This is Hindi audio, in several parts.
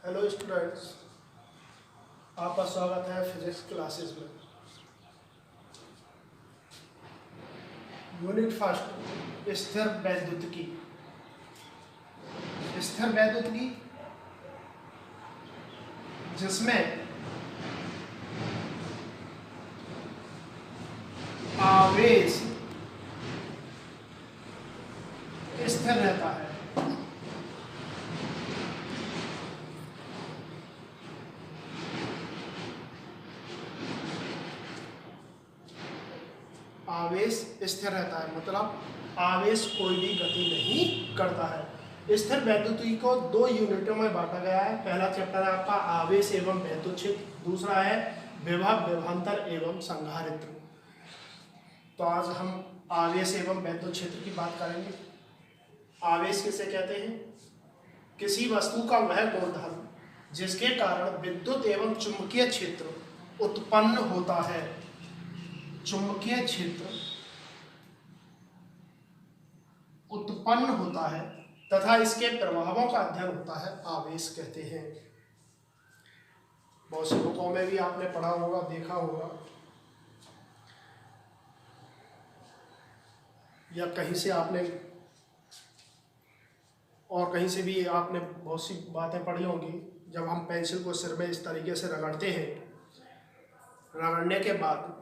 हेलो स्टूडेंट्स, आपका स्वागत है फिजिक्स क्लासेस में। यूनिट फर्स्ट, स्थिर वैद्युतिकी। स्थिर वैद्युतिकी जिसमें आवेश स्थिर रहता है। आवेश स्थिर रहता है मतलब आवेश कोई भी गति नहीं करता है। स्थिर वैद्युतिकी को दो यूनिटों में बांटा गया है। पहला चैप्टर है आपका आवेश एवं वैद्युत क्षेत्र, दूसरा है विभव, विभवांतर एवं संधारित्र। तो आज हम आवेश एवं वैद्युत क्षेत्र की बात करेंगे। आवेश किसे कहते हैं? किसी वस्तु का वह गुणधर्म जिसके कारण विद्युत एवं चुंबकीय क्षेत्र उत्पन्न होता है। चुंबकीय क्षेत्र उत्पन्न होता है तथा इसके प्रभावों का अध्ययन होता है, आवेश कहते हैं। बहुत सी बुकों में भी आपने पढ़ा होगा, देखा होगा, या कहीं से आपने और कहीं से भी आपने बहुत सी बातें पढ़ी होंगी। जब हम पेंसिल को सिर में इस तरीके से रगड़ते हैं, रगड़ने के बाद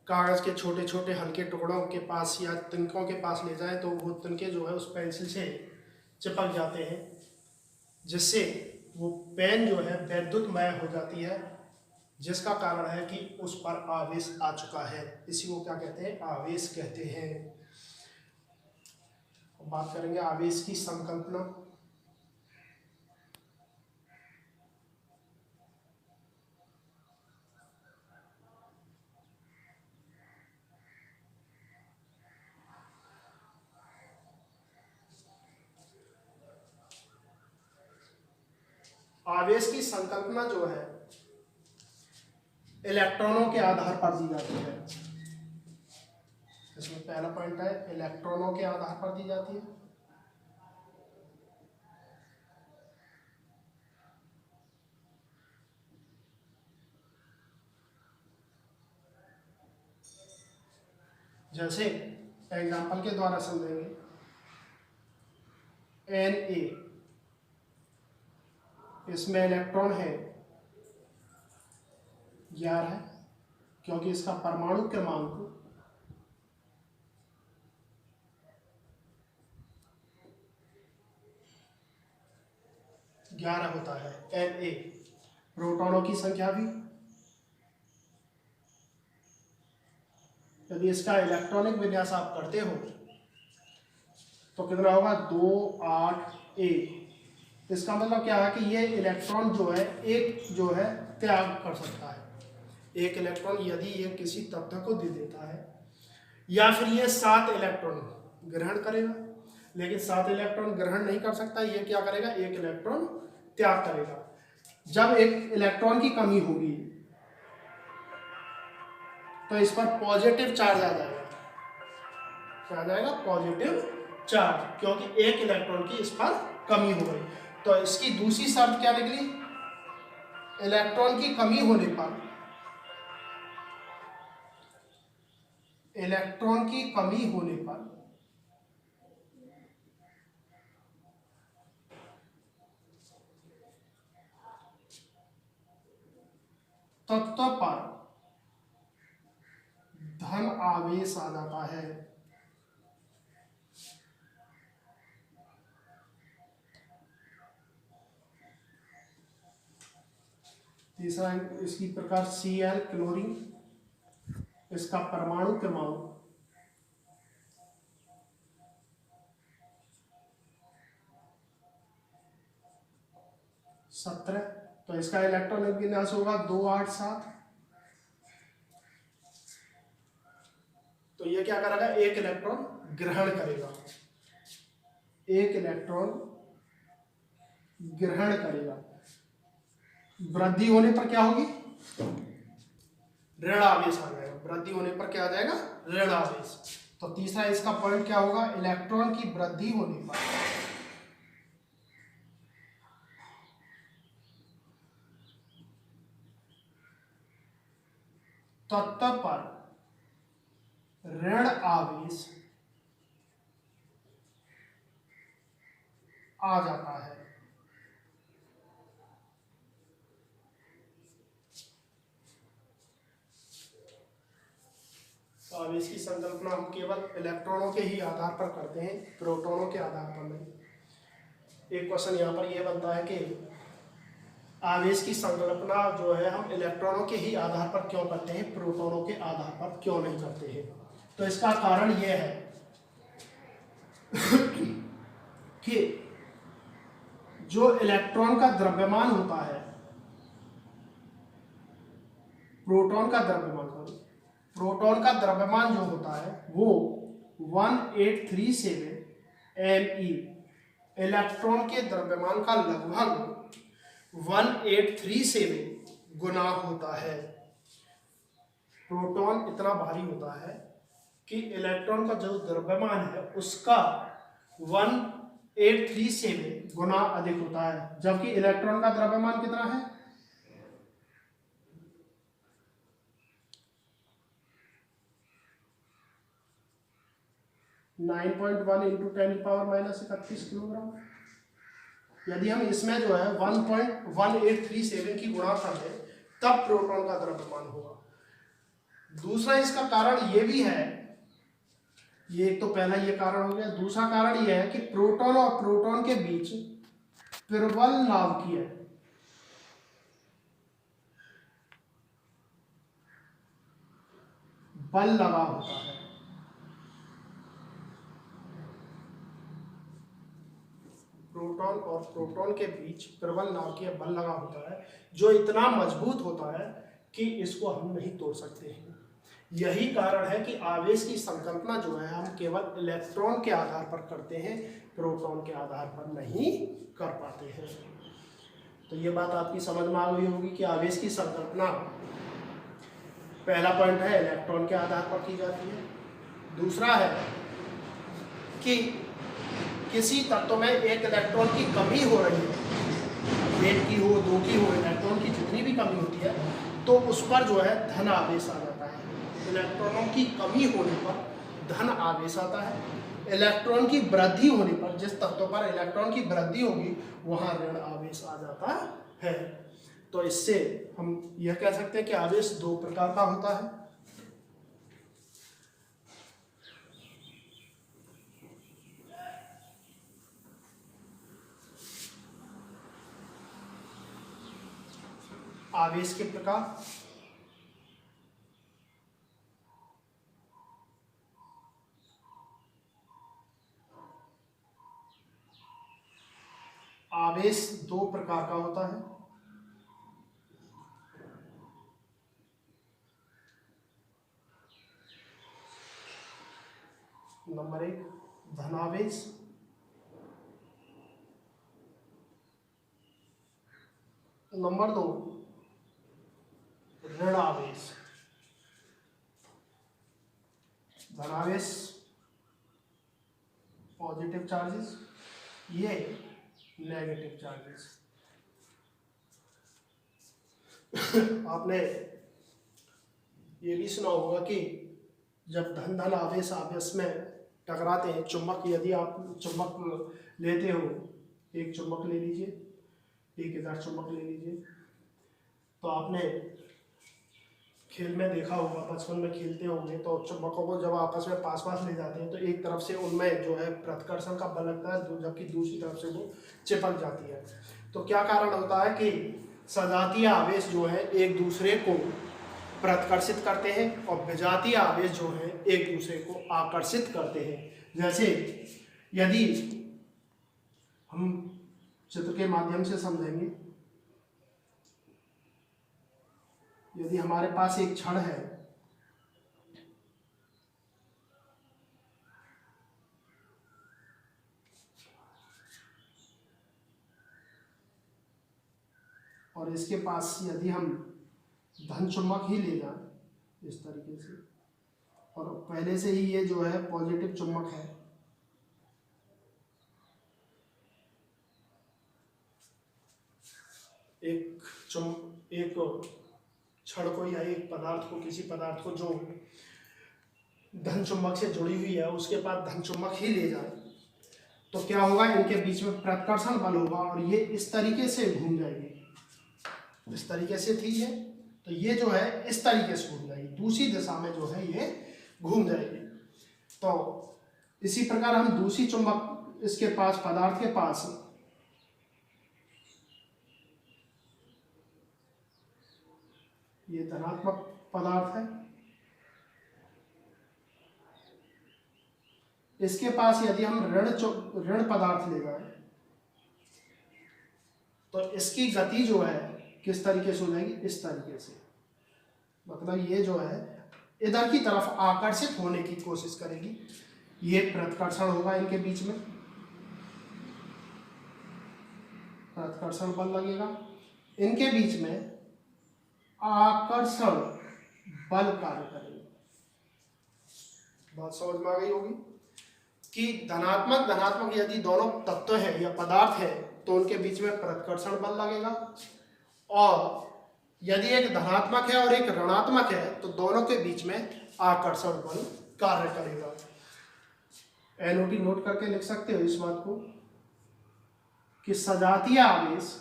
कागज़ के छोटे छोटे हल्के टुकड़ों के पास या तिनकों के पास ले जाएं तो वो तिनके जो है उस पेंसिल से चिपक जाते हैं, जिससे वो पेन जो है वैद्युतमय हो जाती है, जिसका कारण है कि उस पर आवेश आ चुका है। इसी को क्या कहते हैं? आवेश कहते हैं। बात करेंगे आवेश की संकल्पना। आवेश की संकल्पना जो है इलेक्ट्रॉनों के आधार पर दी जाती है। इसमें पहला पॉइंट है, इलेक्ट्रॉनों के आधार पर दी जाती है। जैसे एग्जाम्पल के द्वारा समझेंगे, Na, इसमें इलेक्ट्रॉन है 11, क्योंकि इसका परमाणु क्रमांक 11 होता है। Na, प्रोटॉनों की संख्या भी, यदि इसका इलेक्ट्रॉनिक विन्यास आप करते हो तो कितना होगा? 2 8 1। इसका मतलब क्या है कि ये इलेक्ट्रॉन जो है एक जो है त्याग कर सकता है। एक इलेक्ट्रॉन यदि ये किसी तत्व को दे देता है, या फिर ये 7 इलेक्ट्रॉन ग्रहण करेगा, लेकिन 7 इलेक्ट्रॉन ग्रहण नहीं कर सकता, ये क्या करेगा? एक इलेक्ट्रॉन त्याग करेगा। जब एक इलेक्ट्रॉन की कमी होगी तो इस पर पॉजिटिव चार्ज आ जाएगा। क्या आ जाएगा? पॉजिटिव चार्ज, क्योंकि एक इलेक्ट्रॉन की इस पर कमी हो गई। तो इसकी दूसरी शर्त क्या निकली? इलेक्ट्रॉन की कमी होने पर, इलेक्ट्रॉन की कमी होने पर तत्व पर धन आवेश आ जाता है। तीसरा इसकी प्रकार Cl, क्लोरीन, इसका परमाणु क्रमांक 17, तो इसका इलेक्ट्रॉन विन्यास होगा 2 8 7। तो ये क्या करेगा? एक इलेक्ट्रॉन ग्रहण करेगा, एक इलेक्ट्रॉन ग्रहण करेगा। वृद्धि होने पर क्या होगी? ऋण आवेश आ जाएगा। वृद्धि होने पर क्या आ जाएगा? ऋण आवेश। तो तीसरा इसका पॉइंट क्या होगा? इलेक्ट्रॉन की वृद्धि होने पर तत्व पर ऋण आवेश आ जाता है। तो आवेश की संकल्पना हम केवल इलेक्ट्रॉनों के ही आधार पर करते हैं, प्रोटॉनों के आधार पर नहीं। एक क्वेश्चन यहाँ पर यह बनता है कि आवेश की संकल्पना जो है हम इलेक्ट्रॉनों के ही आधार पर क्यों करते हैं, प्रोटॉनों के आधार पर क्यों नहीं करते हैं। तो इसका कारण यह है कि जो इलेक्ट्रॉन का द्रव्यमान होता है, प्रोटॉन का द्रव्यमान जो होता है वो 1837 Me, इलेक्ट्रॉन के द्रव्यमान का लगभग 1837 गुना होता है। प्रोटॉन इतना भारी होता है कि इलेक्ट्रॉन का जो द्रव्यमान है उसका 1837 गुना अधिक होता है, जबकि इलेक्ट्रॉन का द्रव्यमान कितना है, 9.1 इंटू 10⁻³ किलोग्राम। यदि हम इसमें जो है 1.1837 की गुणा कर दें तब प्रोटॉन का द्रव्यमान होगा। दूसरा इसका कारण ये भी है, ये एक तो पहला ये कारण हो गया। दूसरा कारण ये है कि प्रोटॉन और प्रोटॉन के बीच प्रबल नाभिकीय बल लगा होता है। प्रोटॉन और प्रोटॉन के बीच प्रबल नाभिकीय बल लगा होता है, जो इतना मजबूत होता है कि इसको हम नहीं तोड़ सकते हैं। यही कारण है कि आवेश की संकल्पना जो है हम केवल इलेक्ट्रॉन के आधार पर करते हैं, प्रोटॉन के आधार पर नहीं कर पाते हैं। तो ये बात आपकी समझ में आ गई होगी कि आवेश की संकल्पना, पहला पॉइंट है इलेक्ट्रॉन के आधार पर की जाती है। दूसरा है कि किसी तत्व में एक इलेक्ट्रॉन की कमी हो रही है, एक की हो, दो की हो, इलेक्ट्रॉन की जितनी भी कमी होती है तो उस पर जो है धन आवेश आ जाता है। इलेक्ट्रॉनों की कमी होने पर धन आवेश आता है, इलेक्ट्रॉन की वृद्धि होने पर, जिस तत्व पर इलेक्ट्रॉन की वृद्धि होगी वहां ऋण आवेश आ जाता है। तो इससे हम यह कह सकते हैं कि आवेश दो प्रकार का होता है। आवेश के प्रकार, आवेश दो प्रकार का होता है। नंबर 1 धनावेश, नंबर 2 ऋण आवेश। धनावेश पॉजिटिव चार्जेस, ये नेगेटिव चार्जेस। आपने ये भी सुना होगा कि जब धन धन आवेश आवेश में टकराते हैं, चुंबक, यदि आप चुंबक लेते हो, एक चुंबक ले लीजिए, एक इधर चुंबक ले लीजिए, तो आपने खेल में देखा होगा, बचपन में खेलते होंगे तो चुंबकों को जब आपस में पास पास ले जाते हैं तो एक तरफ से उनमें जो है प्रतिकर्षण का बल लगता है, जबकि दूसरी तरफ से वो चिपक जाती है। तो क्या कारण होता है कि सजातीय आवेश जो है एक दूसरे को प्रतिकर्षित करते हैं और विजातीय आवेश जो है एक दूसरे को आकर्षित करते हैं। जैसे यदि हम चित्र के माध्यम से समझेंगे, यदि हमारे पास एक छड़ है, और इसके पास यदि हम धन चुंबक ही ले जाए इस तरीके से, और पहले से ही ये जो है पॉजिटिव चुंबक है, एक छड़ को या एक पदार्थ को, किसी पदार्थ को जो धन चुंबक से जुड़ी हुई है उसके पास धन चुंबक ही ले जाए तो क्या होगा, इनके बीच में प्रतिकर्षण बल होगा और ये इस तरीके से घूम जाएगी। इस तरीके से थी ये, तो ये जो है इस तरीके से घूम जाएगी, दूसरी दिशा में जो है ये घूम जाएगी। तो इसी प्रकार हम दूसरी चुंबक इसके पास, पदार्थ के पास, ये धनात्मक पदार्थ है, इसके पास यदि हम ऋण पदार्थ ले जाए तो इसकी गति जो है किस तरीके से हो जाएगी, इस तरीके से। मतलब ये जो है इधर की तरफ आकर्षित होने की कोशिश करेगी, ये प्रतिकर्षण होगा इनके बीच में, प्रतिकर्षण बल लगेगा, इनके बीच में आकर्षण बल कार्य करेगा। बात समझ में आ गई होगी कि धनात्मक धनात्मक यदि दोनों तत्व हैं या पदार्थ है तो उनके बीच में प्रतिकर्षण बल लगेगा, और यदि एक धनात्मक है और एक ऋणात्मक है तो दोनों के बीच में आकर्षण बल कार्य करेगा। एनओटी नोट करके लिख सकते हो इस बात को कि सजातीय आवेश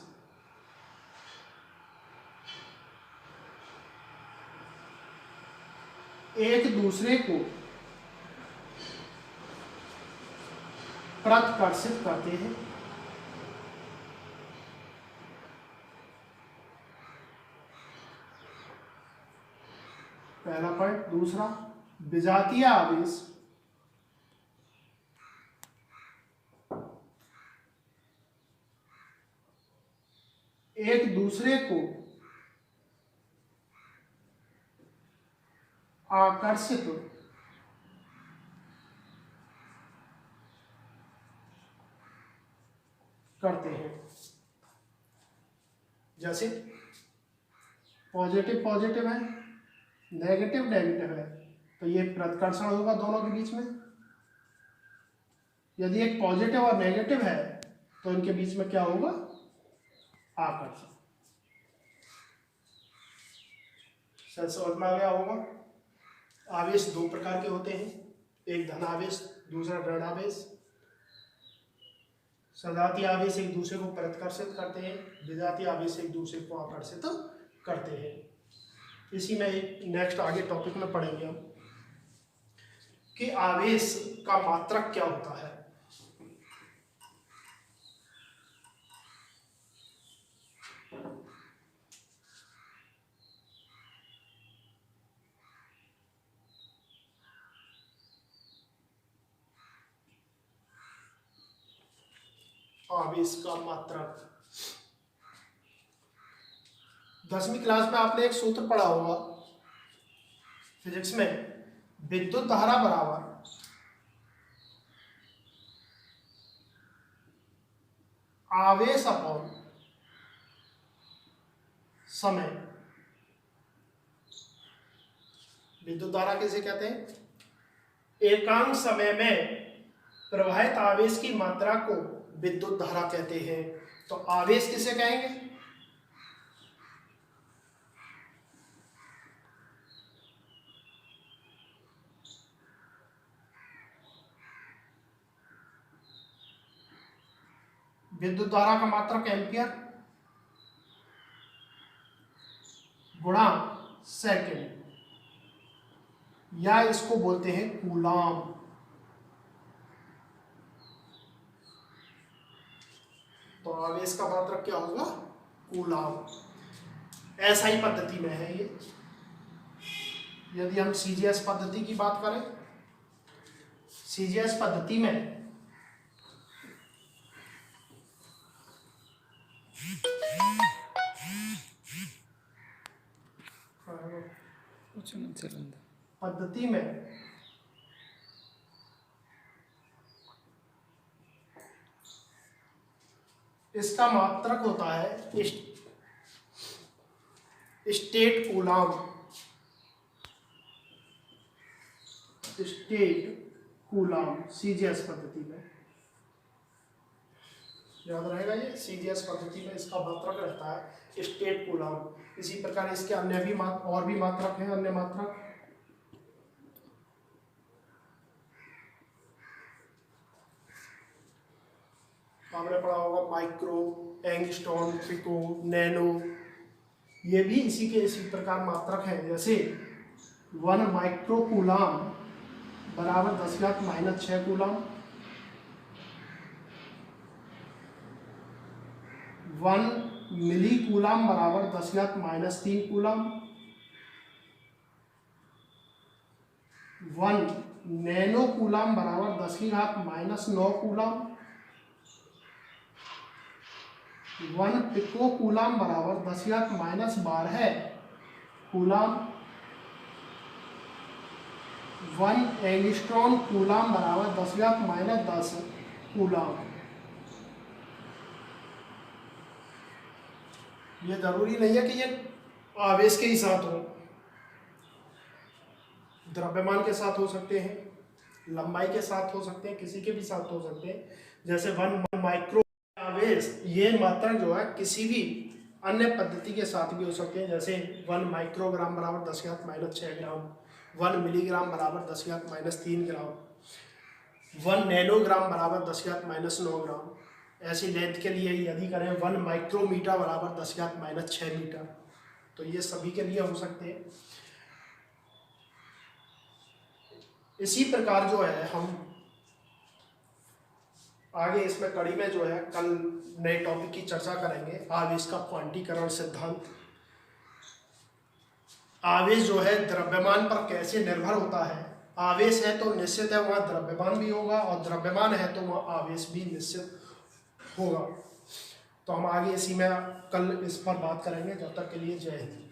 एक दूसरे को प्रतिकर्षित करते हैं, पहला पॉइंट। दूसरा, विजातीय आवेश एक दूसरे को आकर्षित करते हैं। जैसे पॉजिटिव पॉजिटिव है, नेगेटिव नेगेटिव है, तो ये प्रतिकर्षण होगा दोनों के बीच में। यदि एक पॉजिटिव और नेगेटिव है तो इनके बीच में क्या होगा, आकर्षण। समझ में आ गया होगा। आवेश दो प्रकार के होते हैं, एक धनावेश, दूसरा ऋणावेश। सजातीय आवेश एक दूसरे को प्रतिकर्षित करते हैं, विजातीय आवेश एक दूसरे को आकर्षित करते हैं। इसी में एक नेक्स्ट आगे टॉपिक में पढ़ेंगे हम कि आवेश का मात्रक क्या होता है। आवेश का मात्रक 10वीं क्लास में आपने एक सूत्र पढ़ा होगा फिजिक्स में, विद्युत धारा बराबर आवेश अपॉन समय। विद्युत धारा किसे कहते हैं, एकांक समय में प्रवाहित आवेश की मात्रा को विद्युत धारा कहते हैं। तो आवेश किसे कहेंगे, विद्युत धारा का मात्रक एम्पियर गुणा सेकंड, या इसको बोलते हैं कूलाम। तो आवेश का मात्रक क्या होगा, कूलाम। एसआई पद्धति में है ये। यदि हम सीजीएस पद्धति की बात करें, सीजीएस पद्धति में इसका मात्रक होता है state coulomb. State coulomb CGS पद्धति में। याद रहेगा, ये सीजीएस पद्धति में इसका मात्रक रहता है स्टेट कूलम। इसी प्रकार इसके अन्य भी और भी मात्रक हैं, अन्य मात्रक आपने पढ़ा होगा, माइक्रो, एंगस्ट्रॉम, पिको, नैनो, ये भी इसी प्रकार मात्रक हैं। जैसे 1 माइक्रो कूलम बराबर 10⁻⁻6 कूलम, 1 मिली कूलम बराबर 10⁻³ कूलम, 1 नैनो कूलम बराबर 10⁻⁹ कूलम, 1 पिको कूलम बराबर 10⁻12 कूलम, 1 एंगस्ट्रॉम कूलम बराबर 10⁻10 कूलम। ये जरूरी नहीं है कि ये आवेश के ही साथ हो, द्रव्यमान के साथ हो सकते हैं, लंबाई के साथ हो सकते हैं, किसी के भी साथ हो सकते हैं। जैसे 1 माइक्रो आवेश, ये मात्रा जो है किसी भी अन्य पद्धति के साथ भी हो सकते हैं। जैसे 1 माइक्रोग्राम बराबर 10⁻6 ग्राम, 1 मिलीग्राम बराबर 10⁻³ ग्राम, 1 नैनोग्राम बराबर 10⁻9 ग्राम। ऐसी लेंथ के लिए यदि करें 1 माइक्रोमीटर बराबर 10⁻6 मीटर, तो ये सभी के लिए हो सकते हैं। इसी प्रकार जो है हम आगे इसमें कड़ी में जो है कल नए टॉपिक की चर्चा करेंगे, आवेश का क्वांटीकरण सिद्धांत। आवेश जो है द्रव्यमान पर कैसे निर्भर होता है। आवेश है तो निश्चित है वहाँ द्रव्यमान भी होगा, और द्रव्यमान है तो वहाँ आवेश भी निश्चित होगा। तो हम आगे इसी में कल इस पर बात करेंगे। जब तक के लिए जय हिंद।